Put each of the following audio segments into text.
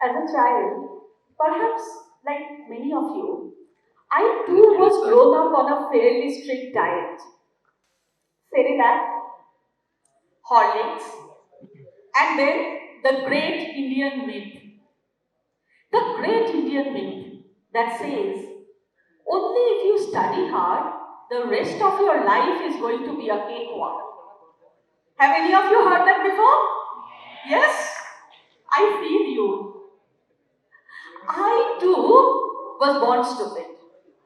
As a child, perhaps like many of you, I too was grown up on a fairly strict diet. Cerelac, Horlicks, and then the great Indian myth. The great Indian myth that says only if you study hard, the rest of your life is going to be a cakewalk. Have any of you heard that before? Yes? I feel you. I too was born stupid,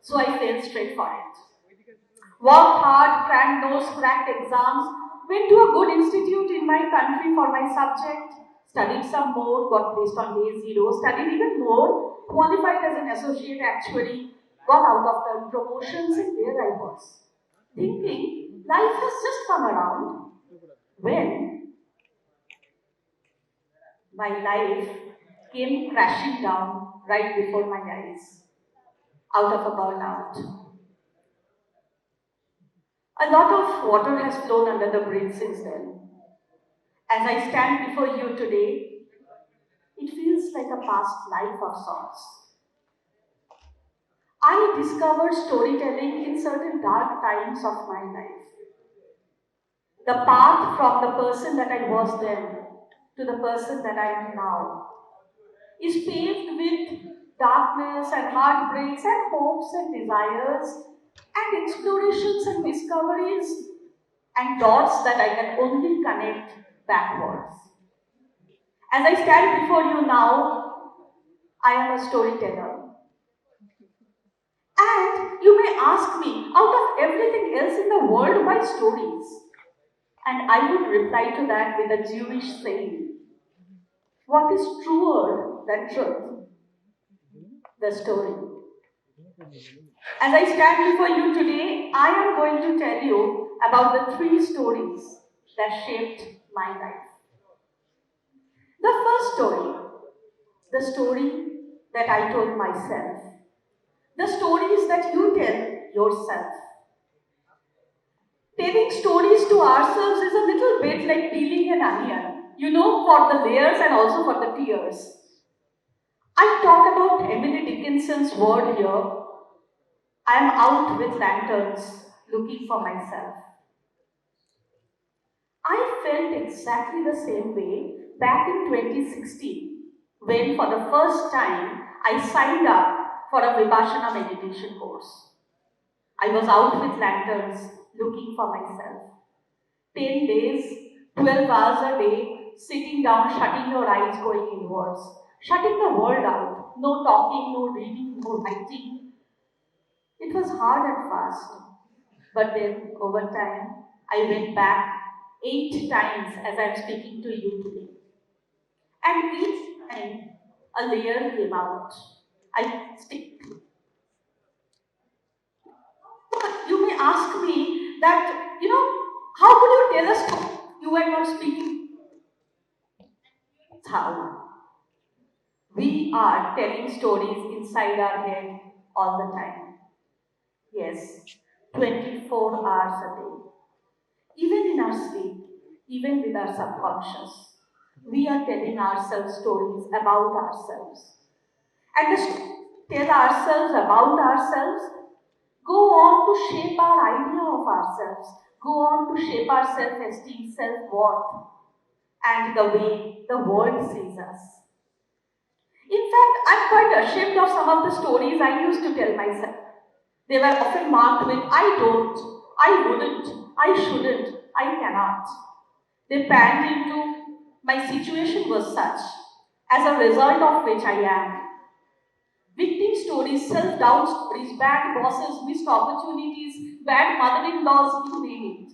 so I fell straight for it. Worked hard, cracked notes, cracked exams, went to a good institute in my country for my subject, studied some more, got placed on day zero, studied even more, qualified as an associate actuary, got out of turn promotions, and there I was, thinking life has just come around when my life came crashing down right before my eyes, out of a burnout. A lot of water has flown under the bridge since then. As I stand before you today, it feels like a past life of sorts. I discovered storytelling in certain dark times of my life. The path from the person that I was then to the person that I am now is paved with darkness and heartbreaks and hopes and desires and explorations and discoveries and dots that I can only connect backwards. As I stand before you now, I am a storyteller. And you may ask me, out of everything else in the world, why stories? And I would reply to that with a Jewish saying, what is truer than truth? The story. As I stand before you today, I am going to tell you about the three stories that shaped my life. The first story, the story that I told myself, the stories that you tell yourself. Telling stories to ourselves is a little bit like peeling an onion, for the layers and also for the tears. I talk about Emily Dickinson's word here. I am out with lanterns looking for myself. I felt exactly the same way back in 2016 when, for the first time, I signed up for a Vipassana meditation course. I was out with lanterns looking for myself. 10 days, 12 hours a day, sitting down, shutting your eyes, going inwards, shutting the world out. No talking, no reading, no writing. It was hard at first, but then over time, I went back 8 times as I'm speaking to you today. And each time, a layer came out. I stick. You may ask me that, how could you tell us you were not speaking? How? We are telling stories inside our head all the time. Yes, 24 hours a day. Even in our sleep, even with our subconscious, we are telling ourselves stories about ourselves. And the stories tell ourselves about ourselves go on to shape our idea of ourselves, go on to shape our self-esteem, self-worth, and the way the world sees us. In fact, I'm quite ashamed of some of the stories I used to tell myself. They were often marked with I don't, I wouldn't, I shouldn't, I cannot. They panned into my situation was such, as a result of which I am. Victim stories, self-doubt stories, bad bosses, missed opportunities, bad mother-in-laws, you name it.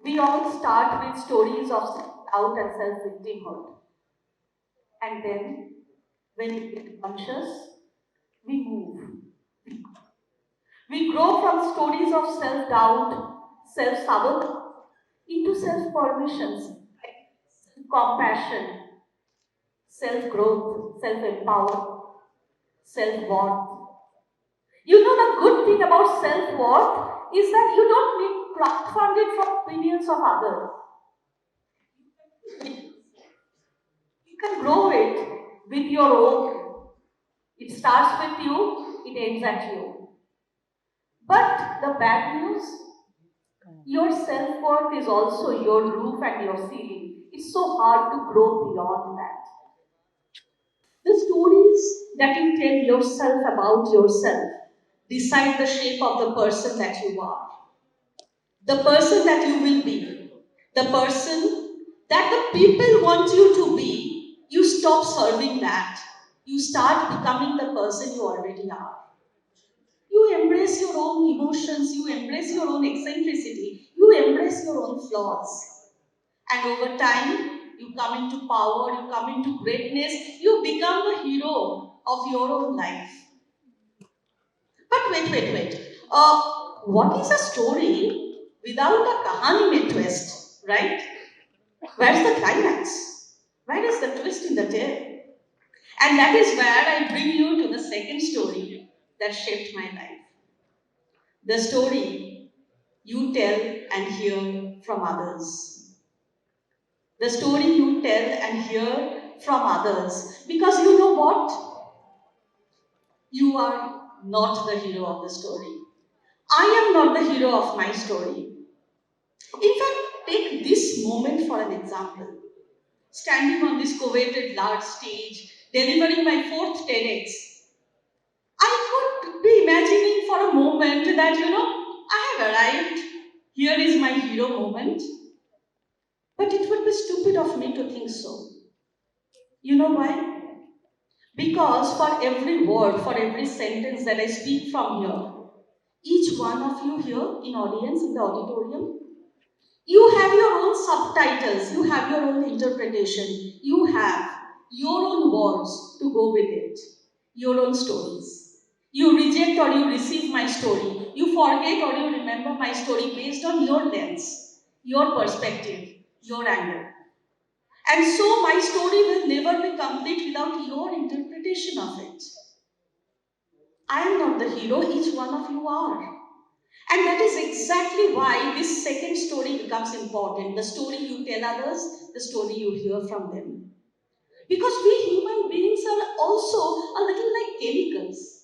We all start with stories of self-doubt and self-victimhood. And then, when we get conscious, we move. We grow from stories of self-doubt, self-sabotage, into self-permissions, compassion, self-growth, self-empowerment, self-worth. The good thing about self-worth is that you don't need crowdfunded from opinions of others. You can grow it with your own. It starts with you, it ends at you. But the bad news, your self worth is also your roof and your ceiling. It's so hard to grow beyond that. The stories that you tell yourself about yourself decide the shape of the person that you are, the person that you will be, the person that the people want you to be. You stop serving that. You start becoming the person you already are. You embrace your own emotions, you embrace your own eccentricity, you embrace your own flaws. And over time, you come into power, you come into greatness, you become the hero of your own life. But wait. What is a story without a kahani mein twist, right? Where's the climax? Where is the twist in the tale? And that is where I bring you to the second story that shaped my life. The story you tell and hear from others. The story you tell and hear from others. Because you know what? You are not the hero of the story. I am not the hero of my story. In fact, take this moment for an example. Standing on this coveted large stage, delivering my fourth TEDx, I could be imagining for a moment that, I have arrived. Here is my hero moment. But it would be stupid of me to think so. You know why? Because for every word, for every sentence that I speak from here, each one of you here in audience, in the auditorium, you have your own subtitles, you have your own interpretation, you have your own words to go with it, your own stories. You reject or you receive my story, you forget or you remember my story based on your lens, your perspective, your angle. And so my story will never be complete without your interpretation of it. I am not the hero, each one of you are. And that is exactly why this second story becomes important. The story you tell others, the story you hear from them. Because we human beings are also a little like chemicals.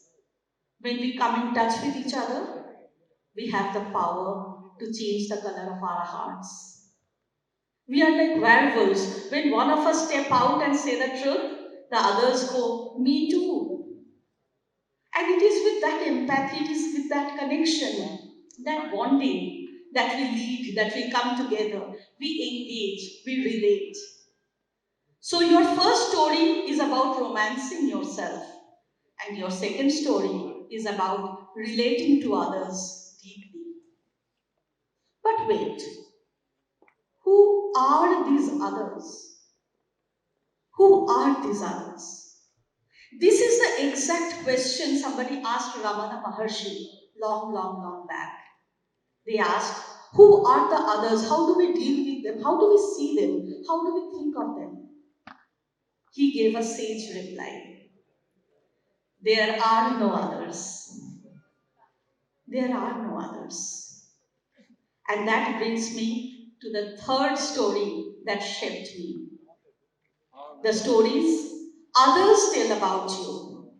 When we come in touch with each other, we have the power to change the color of our hearts. We are like werewolves. When one of us step out and say the truth, the others go, me too. And it is with that empathy, it is with that connection, that bonding, that we lead, that we come together, we engage, we relate. So your first story is about romancing yourself, and your second story is about relating to others deeply. But wait, who are these others? Who are these others? This is the exact question somebody asked Ramana Maharshi long back. They asked, who are the others? How do we deal with them? How do we see them? How do we think of them? He gave a sage reply. There are no others. There are no others. And that brings me to the third story that shaped me. The stories others tell about you.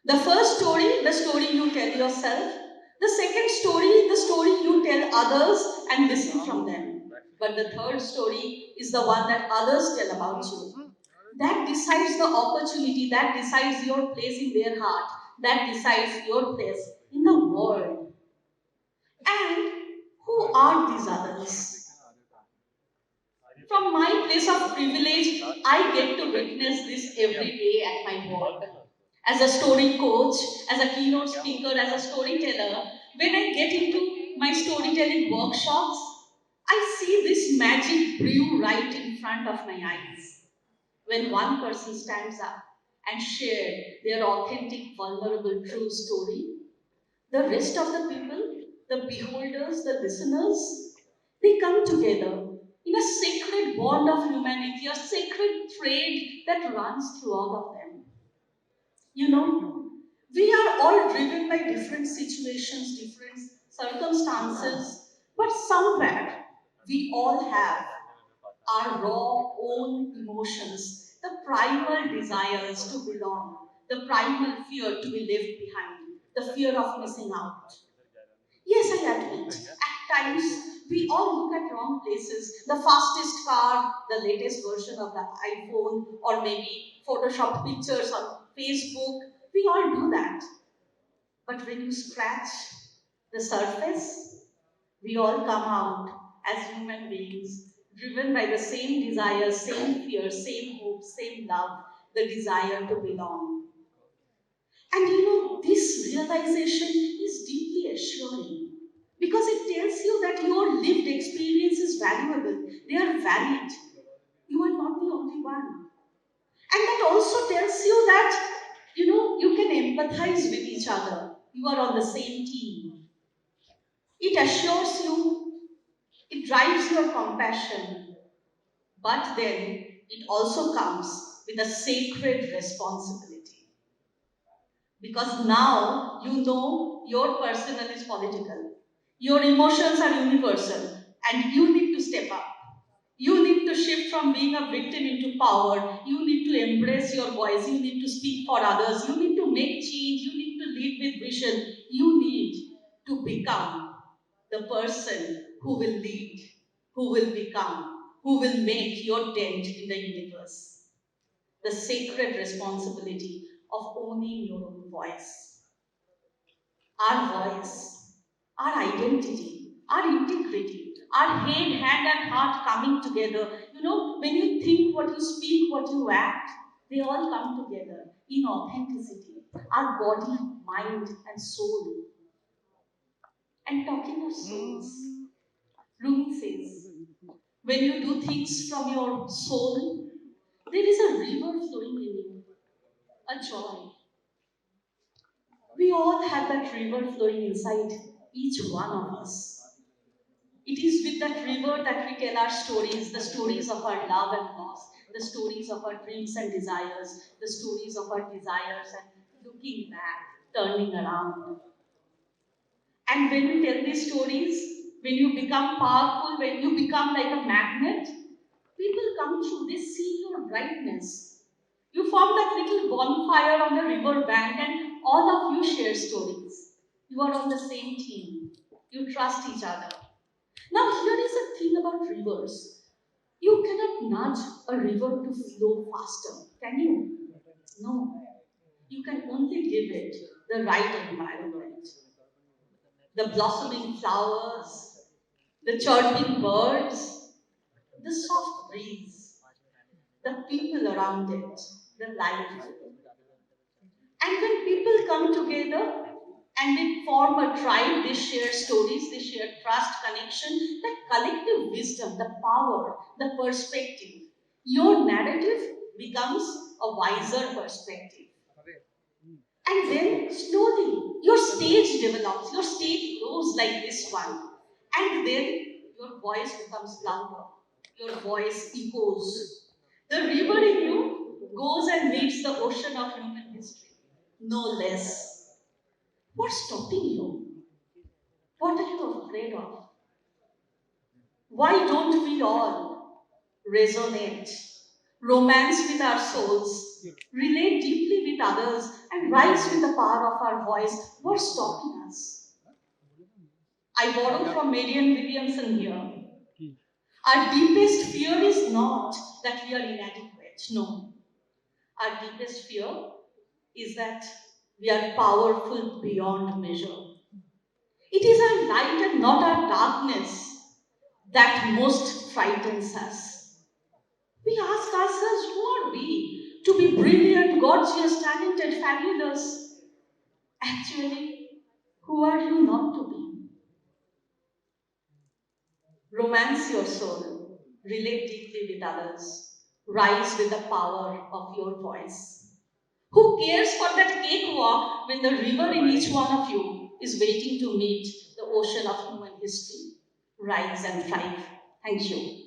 The first story, the story you tell yourself. The second story, the story you tell others and listen from them. But the third story is the one that others tell about you. That decides the opportunity, that decides your place in their heart, that decides your place in the world. And who are these others? From my place of privilege, I get to witness this every day at my work. As a story coach, as a keynote speaker, as a storyteller, when I get into my storytelling workshops, I see this magic brew right in front of my eyes. When one person stands up and shares their authentic, vulnerable, true story, the rest of the people, the beholders, the listeners, they come together in a sacred bond of humanity, a sacred thread that runs through all of them. You know, we are all driven by different situations, different circumstances, but somewhere we all have our raw own emotions, the primal desires to belong, the primal fear to be left behind, the fear of missing out. Yes, I admit, at times we all look at wrong places. The fastest car, the latest version of the iPhone, or maybe Photoshop pictures on Facebook. We all do that. But when you scratch the surface, we all come out as human beings, driven by the same desires, same fears, same hopes, same love, the desire to belong. And this realization is deeply assuring because it tells you that your lived experience is valuable, they are valid. You are not the only one. And that also tells you that, you can empathize with each other. You are on the same team. It assures you, it drives your compassion, but then it also comes with a sacred responsibility. Because now you know your personal is political, your emotions are universal, and you need to step up. You need to shift from being a victim into power. You need to embrace your voice. You need to speak for others. You need to make change. You need to lead with vision. You need to become the person who will lead, who will become, who will make your dent in the universe. The sacred responsibility of owning your own voice. Our voice, our identity, our integrity, our head, hand, and heart coming together. When you think, what you speak, what you act, they all come together in authenticity. Our body, mind, and soul. And talking of souls, Rumi says, when you do things from your soul, there is a river flowing in you, a joy. We all have that river flowing inside each one of us. It is with that river that we tell our stories, the stories of our love and loss, the stories of our dreams and desires, the stories of our desires and looking back, turning around. And when you tell these stories, when you become powerful, when you become like a magnet, people come through, they see your brightness. You form that little bonfire on the river bank and all of you share stories. You are on the same team. You trust each other. Now here is the thing about rivers. You cannot nudge a river to flow faster, can you? No. You can only give it the right environment. The blossoming flowers, the chirping birds, the soft breeze, the people around it, the life. And when people come together and they form a tribe, they share stories, they share trust, connection, that collective wisdom, the power, the perspective. Your narrative becomes a wiser perspective. And then slowly your stage develops, your stage grows like this one. And then your voice becomes louder, your voice echoes. The river in you goes and meets the ocean of human history, no less. What's stopping you? What are you afraid of? Why don't we all resonate, romance with our souls, relate deeply with others, and rise with the power of our voice? What's stopping us? I borrow from Marianne Williamson here. Our deepest fear is not that we are inadequate. No. Our deepest fear is that we are powerful beyond measure. It is our light and not our darkness that most frightens us. We ask ourselves, who are we to be brilliant, gorgeous, talented, fabulous? Actually, who are you not to be? Romance your soul, relate deeply with others, rise with the power of your voice. Who cares for that cakewalk when the river in each one of you is waiting to meet the ocean of human history? Rise and thrive. Thank you.